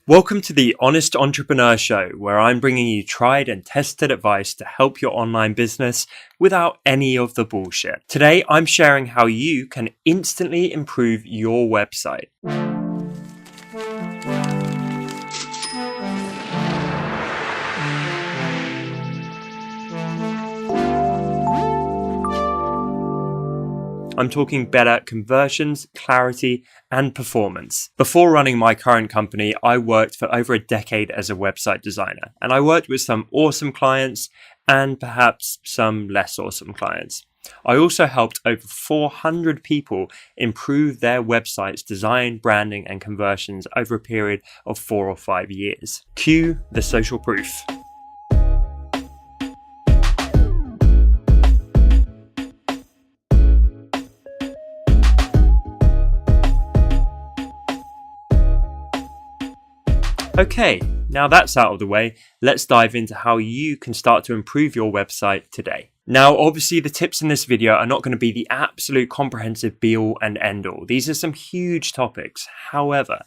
Welcome to the Honest Entrepreneur Show, where I'm bringing you tried and tested advice to help your online business without any of the bullshit. Today, I'm sharing how you can instantly improve your website. I'm talking better conversions, clarity, and performance. Before running my current company, I worked for over a decade as a website designer, and I worked with some awesome clients and perhaps some less awesome clients. I also helped over 400 people improve their websites' design, branding, and conversions over a period of 4 or 5 years. Cue the social proof. Okay, now that's out of the way, let's dive into how you can start to improve your website today. Now, obviously the tips in this video are not going to be the absolute comprehensive be-all and end-all. These are some huge topics. However,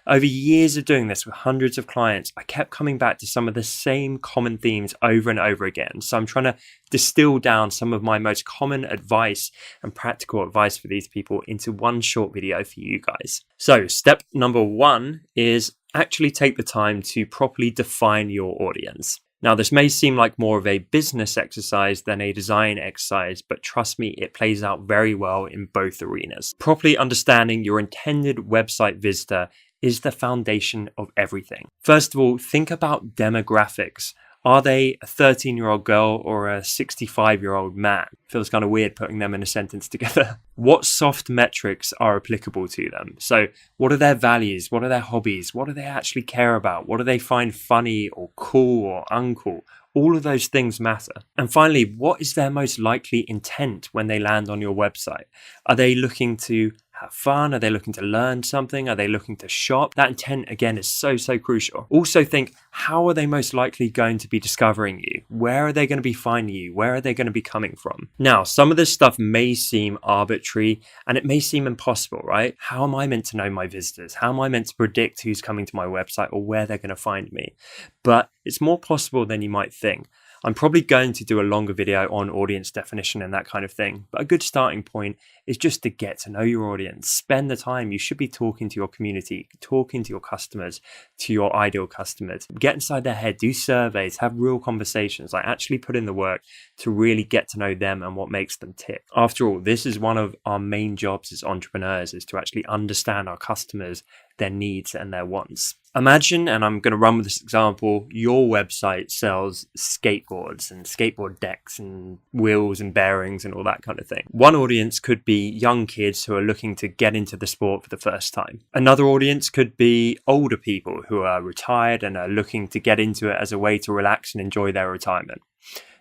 over years of doing this with hundreds of clients, I kept coming back to some of the same common themes over and over again. So I'm trying to distill down some of my most common advice and practical advice for these people into one short video for you guys. So step number 1 is actually take the time to properly define your audience. Now, this may seem like more of a business exercise than a design exercise, but trust me, it plays out very well in both arenas. Properly understanding your intended website visitor is the foundation of everything. First of all, think about demographics. Are they a 13-year-old girl or a 65-year-old man? Feels kind of weird putting them in a sentence together. What soft metrics are applicable to them? So what are their values? What are their hobbies? What do they actually care about? What do they find funny or cool or uncool? All of those things matter. And finally, what is their most likely intent when they land on your website? Are they looking to have fun? Are they looking to learn something? Are they looking to shop? That intent, again, is so crucial. Also think, how are they most likely going to be discovering you? Where are they going to be finding you? Where are they going to be coming from? Now, some of this stuff may seem arbitrary and it may seem impossible, right? How am I meant to know my visitors? How am I meant to predict who's coming to my website or where they're going to find me? But it's more possible than you might think. I'm probably going to do a longer video on audience definition and that kind of thing, but a good starting point is just to get to know your audience. Spend the time. You should be talking to your community, talking to your customers, to your ideal customers. Get inside their head, do surveys, have real conversations, like actually put in the work to really get to know them and what makes them tick. After all, this is one of our main jobs as entrepreneurs, is to actually understand our customers, their needs and their wants. Imagine, and I'm going to run with this example, your website sells skateboards and skateboard decks and wheels and bearings and all that kind of thing. One audience could be young kids who are looking to get into the sport for the first time. Another audience could be older people who are retired and are looking to get into it as a way to relax and enjoy their retirement.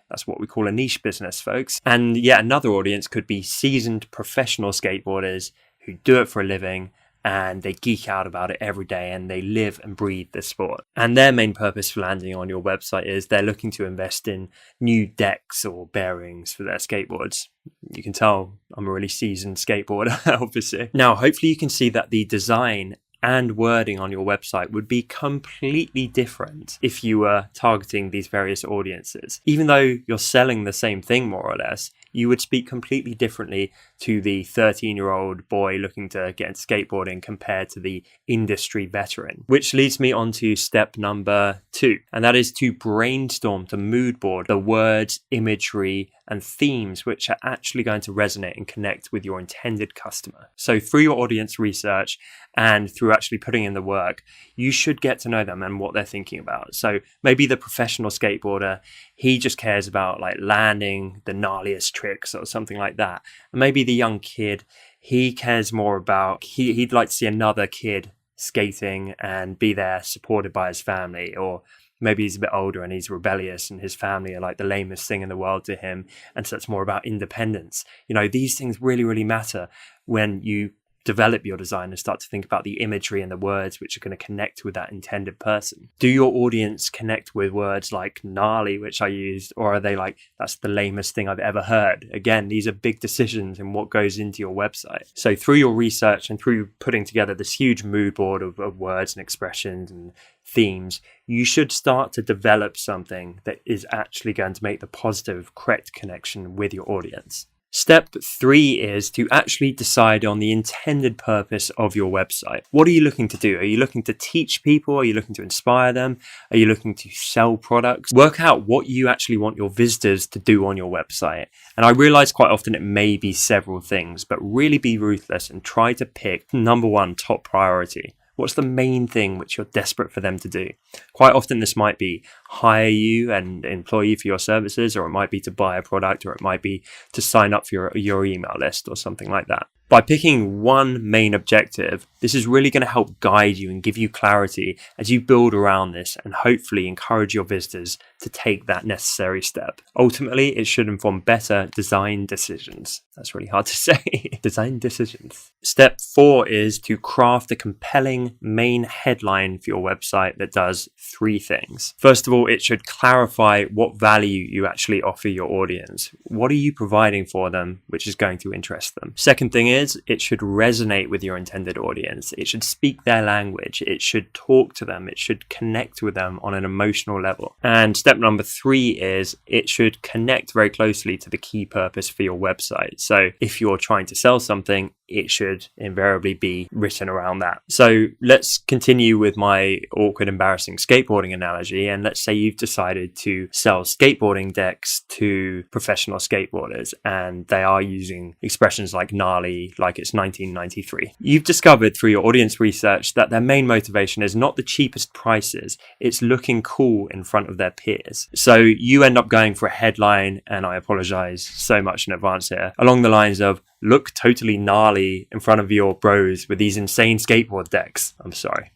That's what we call a niche business, folks. And yet another audience could be seasoned professional skateboarders who do it for a living and they geek out about it every day and they live and breathe the sport. And their main purpose for landing on your website is they're looking to invest in new decks or bearings for their skateboards. You can tell I'm a really seasoned skateboarder, obviously. Now, hopefully you can see that the design and wording on your website would be completely different if you were targeting these various audiences. Even though you're selling the same thing more or less, you would speak completely differently to the 13-year-old boy looking to get into skateboarding compared to the industry veteran. Which leads me on to step number 2, and that is to brainstorm, to mood board the words, imagery, and themes which are actually going to resonate and connect with your intended customer. So through your audience research and through actually putting in the work, you should get to know them and what they're thinking about. So maybe the professional skateboarder, he just cares about like landing the gnarliest tricks or something like that. And maybe the young kid, he cares more about, he'd like to see another kid skating and be there supported by his family. Or maybe he's a bit older and he's rebellious and his family are like the lamest thing in the world to him. And so it's more about independence. You know, these things really matter when you develop your design and start to think about the imagery and the words which are going to connect with that intended person. Do your audience connect with words like gnarly, which I used, or are they like, that's the lamest thing I've ever heard? Again, these are big decisions in what goes into your website. So through your research and through putting together this huge mood board of words and expressions and themes, you should start to develop something that is actually going to make the positive, correct connection with your audience. Step 3 is to actually decide on the intended purpose of your website. What are you looking to do? Are you looking to teach people? Are you looking to inspire them? Are you looking to sell products? Work out what you actually want your visitors to do on your website. And I realize quite often it may be several things, but really be ruthless and try to pick number one top priority. What's the main thing which you're desperate for them to do? Quite often this might be hire you and employ you for your services, or it might be to buy a product, or it might be to sign up for your email list or something like that. By picking one main objective, this is really going to help guide you and give you clarity as you build around this and hopefully encourage your visitors to take that necessary step. Ultimately, it should inform better design decisions. That's really hard to say. Design decisions. Step 4 is to craft a compelling main headline for your website that does 3 things. First of all, it should clarify what value you actually offer your audience. What are you providing for them which is going to interest them? Second thing is, it should resonate with your intended audience. It should speak their language. It should talk to them. It should connect with them on an emotional level. And step number 3 is it should connect very closely to the key purpose for your website. So if you're trying to sell something, it should invariably be written around that. So let's continue with my awkward, embarrassing skateboarding analogy. And let's say you've decided to sell skateboarding decks to professional skateboarders, and they are using expressions like gnarly, like it's 1993. You've discovered through your audience research that their main motivation is not the cheapest prices, it's looking cool in front of their peers. So you end up going for a headline, and I apologize so much in advance here, along the lines of, look totally gnarly in front of your bros with these insane skateboard decks. I'm sorry.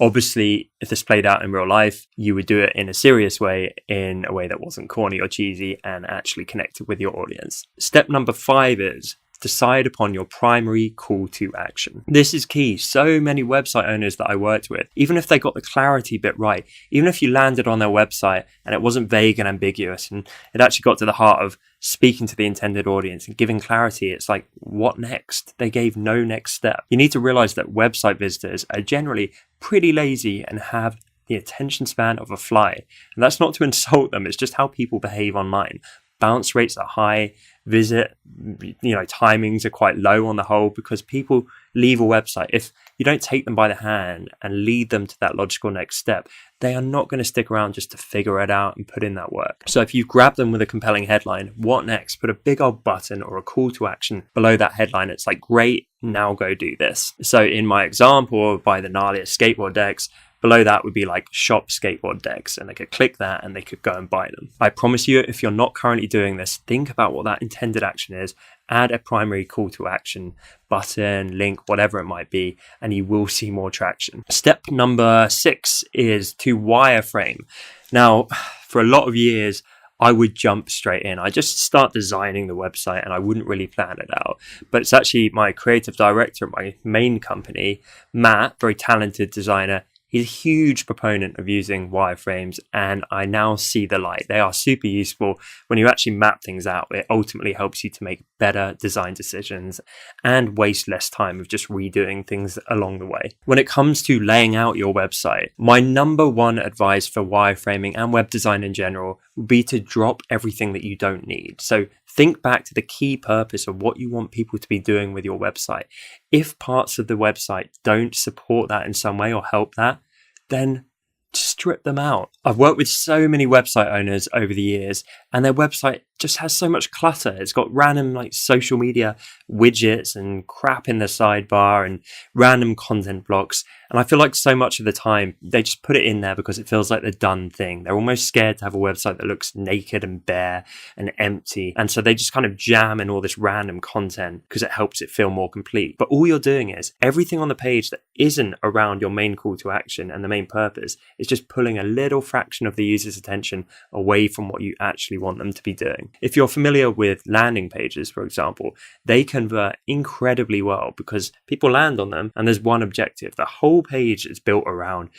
Obviously, if this played out in real life, you would do it in a serious way, in a way that wasn't corny or cheesy and actually connected with your audience. Step number 5 is decide upon your primary call to action. This is key. So many website owners that I worked with, even if they got the clarity bit right, even if you landed on their website and it wasn't vague and ambiguous and it actually got to the heart of speaking to the intended audience and giving clarity, it's like, what next? They gave no next step. You need to realize that website visitors are generally pretty lazy and have the attention span of a fly. And that's not to insult them, it's just how people behave online. Bounce rates are high, timings are quite low on the whole, because people leave a website. If you don't take them by the hand and lead them to that logical next step, they are not going to stick around just to figure it out and put in that work. So if you grab them with a compelling headline, what next? Put a big old button or a call to action below that headline. It's like, great, now go do this. So in my example of buy the gnarliest skateboard decks, below that would be like shop skateboard decks, and they could click that and they could go and buy them. I promise you, if you're not currently doing this, think about what that intended action is, add a primary call to action, button, link, whatever it might be, and you will see more traction. Step number 6 is to wireframe. Now, for a lot of years, I would jump straight in. I just start designing the website and I wouldn't really plan it out. But it's actually my creative director at my main company, Matt, very talented designer. He's a huge proponent of using wireframes, and I now see the light. They are super useful. When you actually map things out, it ultimately helps you to make better design decisions and waste less time of just redoing things along the way. When it comes to laying out your website, my number one advice for wireframing and web design in general would be to drop everything that you don't need. So think back to the key purpose of what you want people to be doing with your website. If parts of the website don't support that in some way or help that, then strip them out. I've worked with so many website owners over the years, and their website just has so much clutter. It's got random social media widgets and crap in the sidebar and random content blocks. And I feel like so much of the time they just put it in there because it feels like the done thing. They're almost scared to have a website that looks naked and bare and empty. And so they just kind of jam in all this random content because it helps it feel more complete. But all you're doing is everything on the page that isn't around your main call to action and the main purpose is just pulling a little fraction of the user's attention away from what you actually want them to be doing. If you're familiar with landing pages, for example, they convert incredibly well because people land on them and there's one objective. The whole page is built around,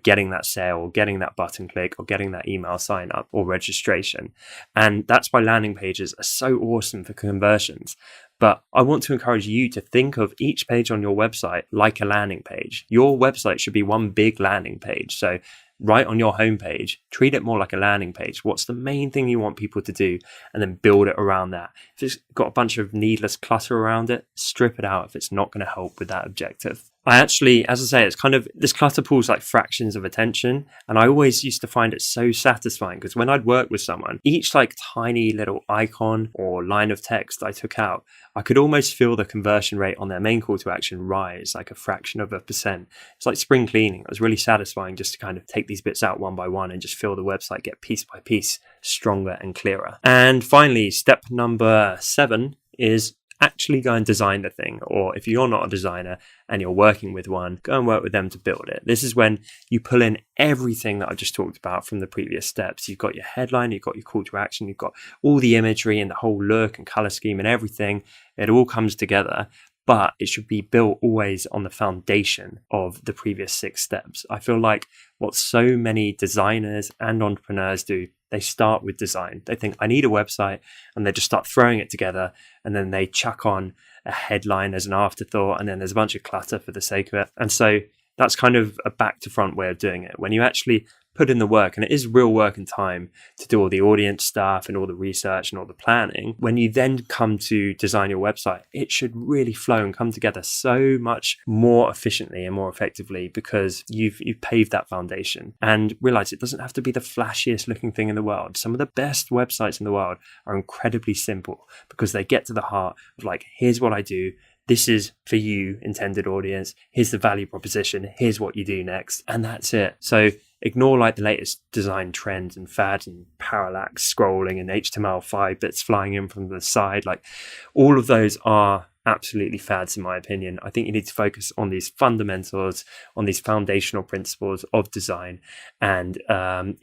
getting that sale or getting that button click or getting that email sign up or registration. And that's why landing pages are so awesome for conversions. But I want to encourage you to think of each page on your website like a landing page. Your website should be one big landing page. So right on your homepage, treat it more like a landing page. What's the main thing you want people to do? And then build it around that. If it's got a bunch of needless clutter around it, strip it out if it's not going to help with that objective. I actually, as I say, it's kind of, this clutter pulls like fractions of attention. And I always used to find it so satisfying because when I'd work with someone, each like tiny little icon or line of text I took out, I could almost feel the conversion rate on their main call to action rise like a fraction of a percent. It's like spring cleaning. It was really satisfying just to kind of take these bits out one by one and just feel the website get piece by piece stronger and clearer. And finally, step number 7 is actually go and design the thing. Or if you're not a designer and you're working with one, go and work with them to build it. This is when you pull in everything that I've just talked about from the previous steps. You've got your headline, you've got your call to action, you've got all the imagery and the whole look and color scheme and everything. It all comes together. But it should be built always on the foundation of the previous 6 steps. I feel like what so many designers and entrepreneurs do, they start with design. They think, I need a website, and they just start throwing it together, and then they chuck on a headline as an afterthought, and then there's a bunch of clutter for the sake of it. And so that's kind of a back to front way of doing it. When you actually put in the work, and it is real work and time to do all the audience stuff and all the research and all the planning, when you then come to design your website, it should really flow and come together so much more efficiently and more effectively because you've paved that foundation. And realize it doesn't have to be the flashiest looking thing in the world. Some of the best websites in the world are incredibly simple because they get to the heart of like, here's what I do. This is for you, intended audience. Here's the value proposition. Here's what you do next. And that's it. So ignore like the latest design trends and fads and parallax scrolling and HTML5 bits flying in from the side. Like all of those are absolutely fads in my opinion. I think you need to focus on these fundamentals, on these foundational principles of design. And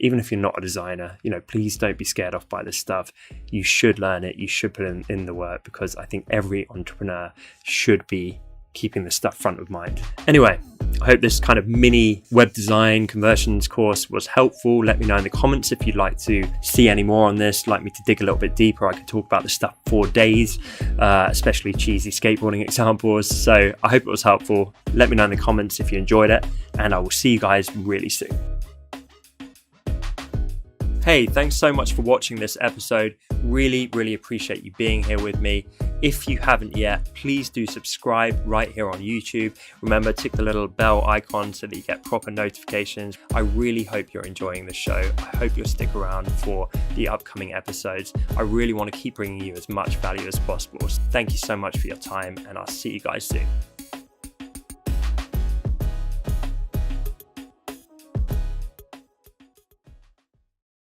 even if you're not a designer, please don't be scared off by this stuff. You should learn it. You should put in the work because I think every entrepreneur should be keeping this stuff front of mind. Anyway, I hope this kind of mini web design conversions course was helpful. Let me know in the comments if you'd like to see any more on this, like me to dig a little bit deeper. I could talk about this stuff for days, especially cheesy skateboarding examples. So I hope it was helpful. Let me know in the comments if you enjoyed it, and I will see you guys really soon. Hey, thanks so much for watching this episode. Really, really appreciate you being here with me. If you haven't yet, please do subscribe right here on YouTube. Remember, tick the little bell icon so that you get proper notifications. I really hope you're enjoying the show. I hope you'll stick around for the upcoming episodes. I really want to keep bringing you as much value as possible. So thank you so much for your time, and I'll see you guys soon.